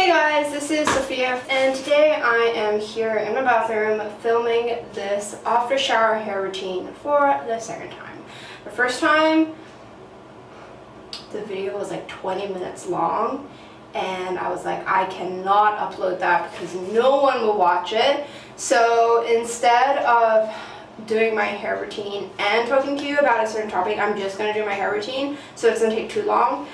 Hey guys, this is Sophia, and today I am here in my bathroom filming this after shower hair routine for the second time. The first time, the video was like 20 minutes long, and I was like, I cannot upload that because no one will watch it. So instead of doing my hair routine and talking to you about a certain topic, I'm just going to do my hair routine so it doesn't take too long.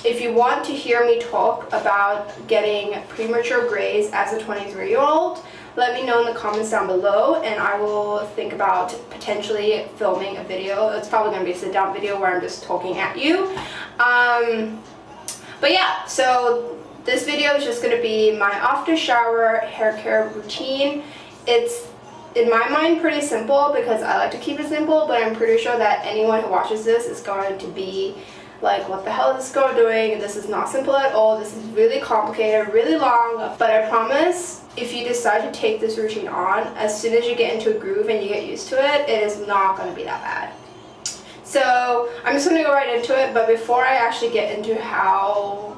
If you want to hear me talk about getting premature grays as a 23-year-old, let me know in the comments down below, and I will think about potentially filming a video. It's probably going to be a sit-down video where I'm just talking at you. But yeah, so this video is just going to be my after shower hair care routine. It's, in my mind, pretty simple because I like to keep it simple, but I'm pretty sure that anyone who watches this is going to be like, what the hell is this girl doing? This is not simple at all. This is really complicated, really long, but I promise if you decide to take this routine on, as soon as you get into a groove and you get used to it, it is not going to be that bad. So I'm just going to go right into it, but before I actually get into how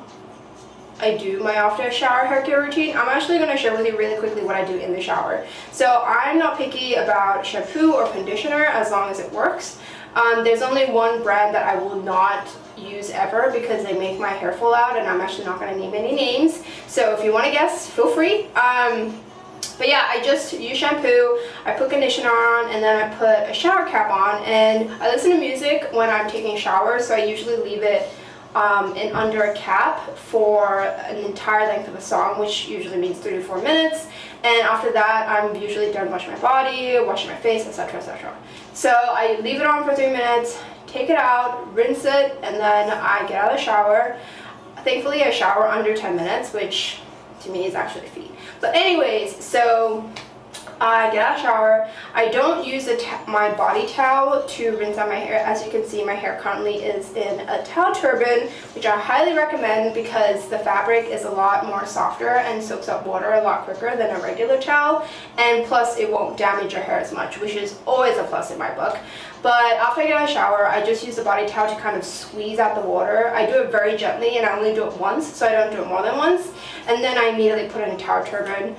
I do my after shower hair care routine, I'm actually going to share with you really quickly what I do in the shower. So I'm not picky about shampoo or conditioner as long as it works. There's only one brand that I will not use ever because they make my hair fall out, and I'm actually not going to name any names. So if you want to guess, feel free. But yeah, I just use shampoo, I put conditioner on, and then I put a shower cap on, and I listen to music when I'm taking showers, so I usually leave it in under a cap for an entire length of a song, which usually means 3 to 4 minutes. And after that, I'm usually done washing my body, washing my face, etc, etc. So I leave it on for 3 minutes, take it out, rinse it, and then I get out of the shower. Thankfully, I shower under 10 minutes, which to me is actually a feat. But anyways, so I get out of the shower. I don't use my body towel to rinse out my hair. As you can see, my hair currently is in a towel turban, which I highly recommend because the fabric is a lot more softer and soaks up water a lot quicker than a regular towel, and plus it won't damage your hair as much, which is always a plus in my book. But after I get out of the shower, I just use the body towel to kind of squeeze out the water. I do it very gently, and I only do it once, so I don't do it more than once. And then I immediately put in a towel turban.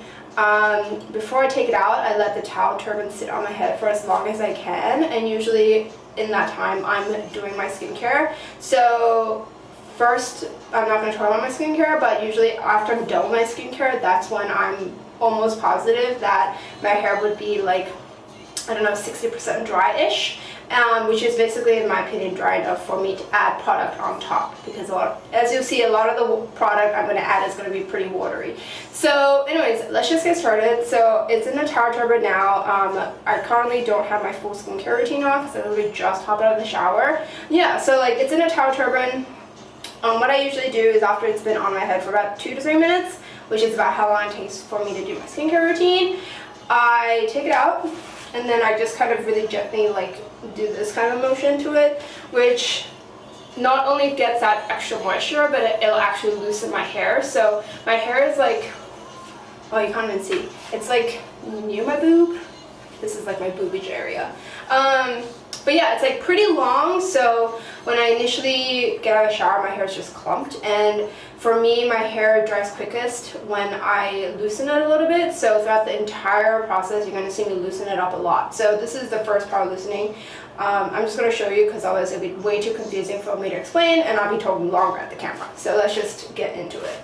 Before I take it out, I let the towel turban sit on my head for as long as I can, and usually in that time I'm doing my skincare. So first, I'm not going to talk about my skincare, but usually after I'm done with my skincare, that's when I'm almost positive that my hair would be like, I don't know, 60% dry-ish, which is basically, in my opinion, dry enough for me to add product on top, because as you'll see, a lot of the product I'm going to add is going to be pretty watery. So anyways, let's just get started. So it's in a towel turban now. I currently don't have my full skincare routine on because I literally just hopped out of the shower. Yeah, so like it's in a towel turban. What I usually do is, after it's been on my head for about 2 to 3 minutes, which is about how long it takes for me to do my skincare routine, I take it out, and then I just kind of really gently like do this kind of motion to it, which not only gets that extra moisture, but it'll actually loosen my hair. So my hair is like, oh, you can't even see, it's like near my boob. This is like my boobage area. But yeah, it's like pretty long, so when I initially get out of the shower, my hair is just clumped, and for me, my hair dries quickest when I loosen it a little bit. So throughout the entire process, you're going to see me loosen it up a lot. So this is the first part of loosening. I'm just going to show you because otherwise it'll be way too confusing for me to explain, and I'll be talking longer at the camera. So let's just get into it.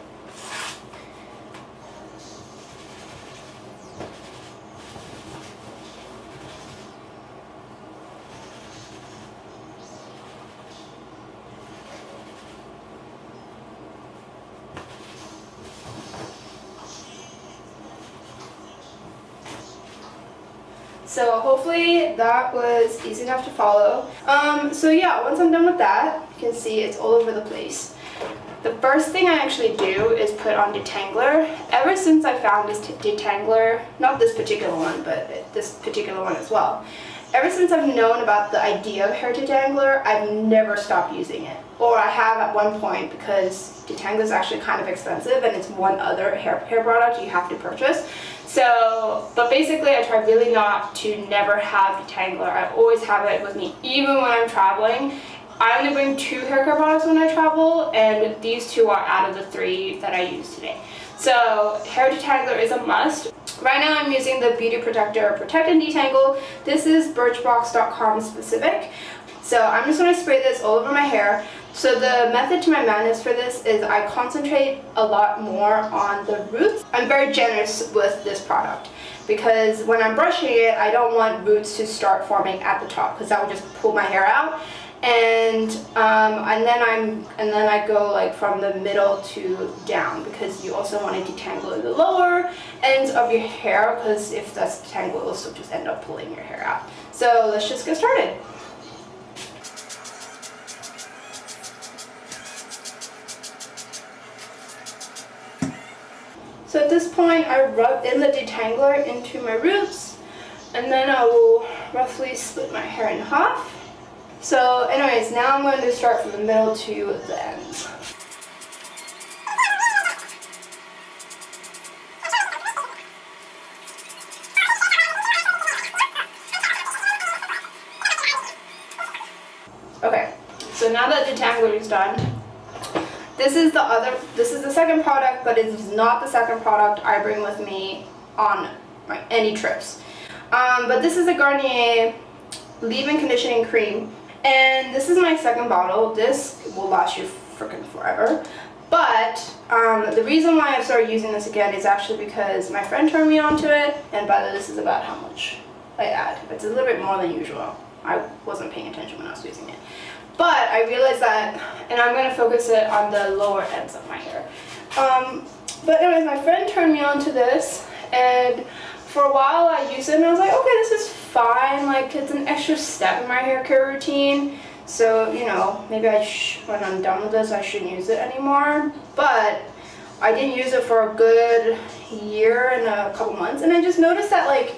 So hopefully that was easy enough to follow. So yeah, once I'm done with that, you can see it's all over the place. The first thing I actually do is put on detangler. Ever since I found this detangler, not this particular one, but this particular one as well. Ever since I've known about the idea of hair detangler, I've never stopped using it. Or I have at one point, because detangler is actually kind of expensive and it's one other hair product you have to purchase. So, but basically I try really not to never have detangler. I always have it with me, even when I'm traveling. I only bring 2 hair care products when I travel, and these 2 are out of the 3 that I use today. So hair detangler is a must. Right now I'm using the Beauty Protector Protect and Detangle. This is Birchbox.com specific. So I'm just going to spray this all over my hair. So the method to my madness for this is I concentrate a lot more on the roots. I'm very generous with this product because when I'm brushing it, I don't want roots to start forming at the top because that would just pull my hair out. And then I go like from the middle to down because you also want to detangle the lower ends of your hair because if that's detangled, it'll still just end up pulling your hair out. So let's just get started. So at this point, I rub in the detangler into my roots, and then I will roughly split my hair in half. So anyways, now I'm going to start from the middle to the ends. Okay, so now that the detangler is done, this is the second product, but it is not the second product I bring with me on any trips. But this is a Garnier leave-in conditioning cream. And this is my second bottle. This will last you freaking forever. But the reason why I've started using this again is actually because my friend turned me onto it. And by the way, this is about how much I add. It's a little bit more than usual. I wasn't paying attention when I was using it. But I realized that, and I'm going to focus it on the lower ends of my hair. But anyways, my friend turned me onto this. And for a while I used it and I was like, okay, this is fine, like it's an extra step in my hair care routine, so you know, maybe when I'm done with this I shouldn't use it anymore. But I didn't use it for a good year and a couple months, and I just noticed that like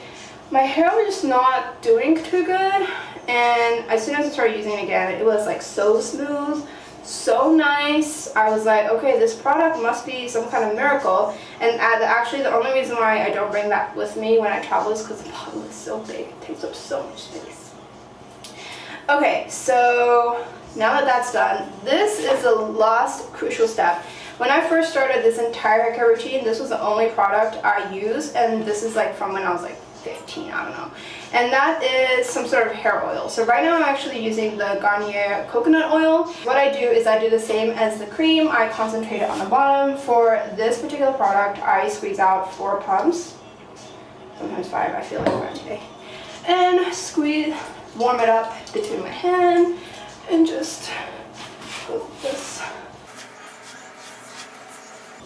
my hair was just not doing too good, and as soon as I started using it again, it was like so smooth, so nice. I was like, okay, this product must be some kind of miracle. And actually the only reason why I don't bring that with me when I travel is because the bottle is so big. It takes up so much space. Okay, so now that that's done, this is the last crucial step. When I first started this entire hair care routine, this was the only product I used, and this is like from when I was like 15, I don't know. And that is some sort of hair oil. So right now I'm actually using the Garnier coconut oil. What I do is I do the same as the cream. I concentrate it on the bottom. For this particular product, I squeeze out 4 pumps, sometimes 5, I feel like 5 today. And squeeze, warm it up between my hand, and just go like this.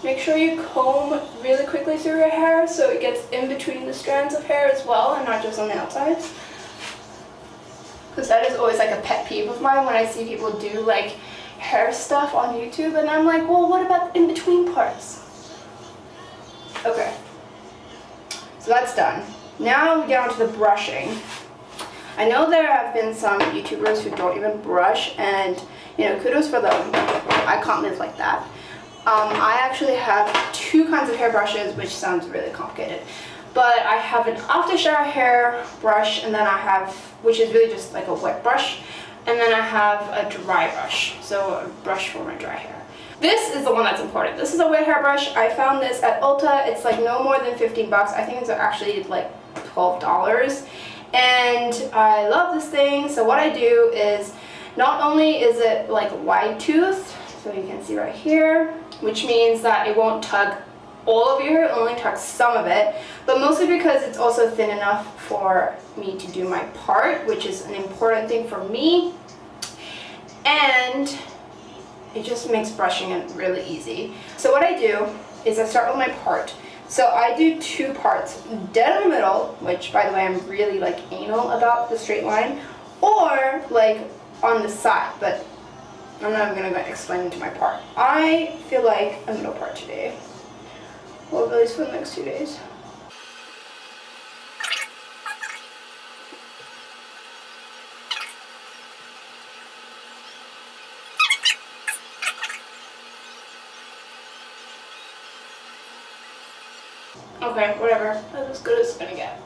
Make sure you comb really quickly through your hair so it gets in between the strands of hair as well and not just on the outsides. Because that is always like a pet peeve of mine when I see people do like hair stuff on YouTube, and I'm like, well, what about the in-between parts? Okay, so that's done. Now we get on to the brushing. I know there have been some YouTubers who don't even brush, and you know, kudos for them. I can't live like that. I actually have 2 kinds of hair brushes, which sounds really complicated. But I have an after shower hair brush, and then I have, which is really just like a wet brush, and then I have a dry brush, so a brush for my dry hair. This is the one that's important. This is a wet hair brush. I found this at Ulta. It's like no more than 15 bucks. I think it's actually like $12. And I love this thing. So what I do is, not only is it like wide tooth, so you can see right here, which means that it won't tug all of your hair, it only tugs some of it, but mostly because it's also thin enough for me to do my part, which is an important thing for me, and it just makes brushing it really easy. So what I do is I start with my part. So I do 2 parts, dead in the middle, which by the way I'm really like anal about the straight line, or like on the side, but I'm not even going to explain into my part. I feel like a middle part today. Well, at least for the next 2 days. Okay, whatever. That's as good as it's gonna get.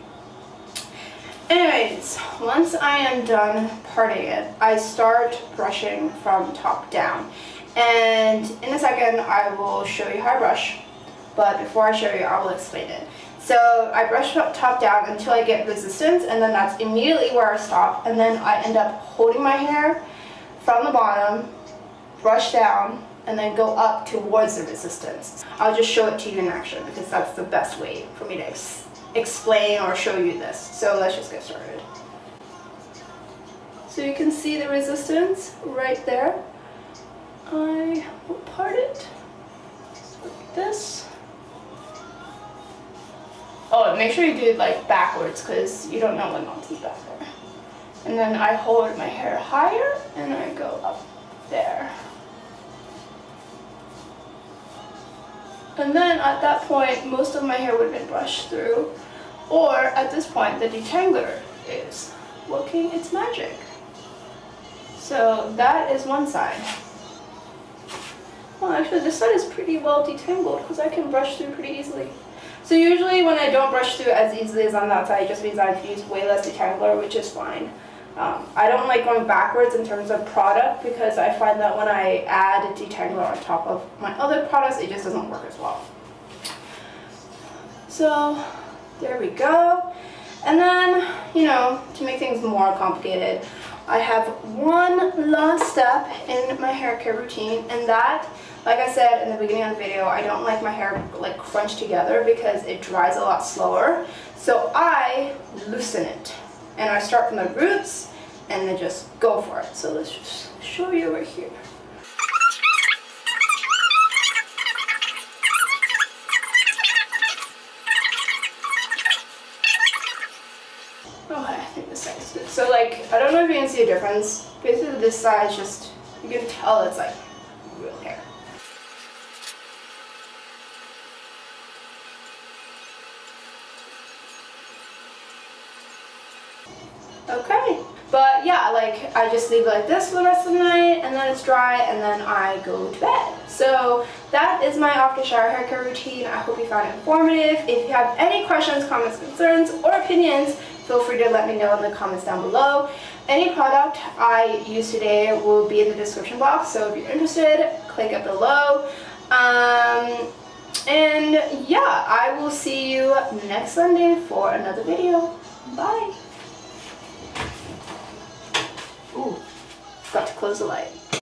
Anyways, once I am done parting it, I start brushing from top down. And in a second, I will show you how I brush. But before I show you, I will explain it. So I brush from top down until I get resistance, and then that's immediately where I stop. And then I end up holding my hair from the bottom, brush down, and then go up towards the resistance. I'll just show it to you in action because that's the best way for me to explain or show you this. So let's just get started. So you can see the resistance right there. I will part it like this. Oh, make sure you do it like backwards because you don't know when Monty's back there. And then I hold my hair higher and I go up there. And then at that point, most of my hair would have been brushed through. Or at this point, the detangler is working its magic. So that is one side. Well, actually this side is pretty well detangled because I can brush through pretty easily. So usually when I don't brush through as easily as on that side, it just means I have to use way less detangler, which is fine. I don't like going backwards in terms of product because I find that when I add a detangler on top of my other products, it just doesn't work as well. So there we go. And then, to make things more complicated, I have one last step in my hair care routine, and that, like I said in the beginning of the video, I don't like my hair like crunched together because it dries a lot slower. So I loosen it, and I start from the roots and then just go for it. So let's just show you right here. Okay, I think this side is good. So like, I don't know if you can see a difference. Basically this side is just, you can tell it's like real hair. Okay, but yeah, like I just leave it like this for the rest of the night, and then it's dry, and then I go to bed. So that is my after shower hair care routine. I hope you found it informative. If you have any questions, comments, concerns, or opinions, feel free to let me know in the comments down below. Any product I use today will be in the description box, so if you're interested, click it below. And yeah, I will see you next Sunday for another video. Bye. Ooh, forgot to close the light.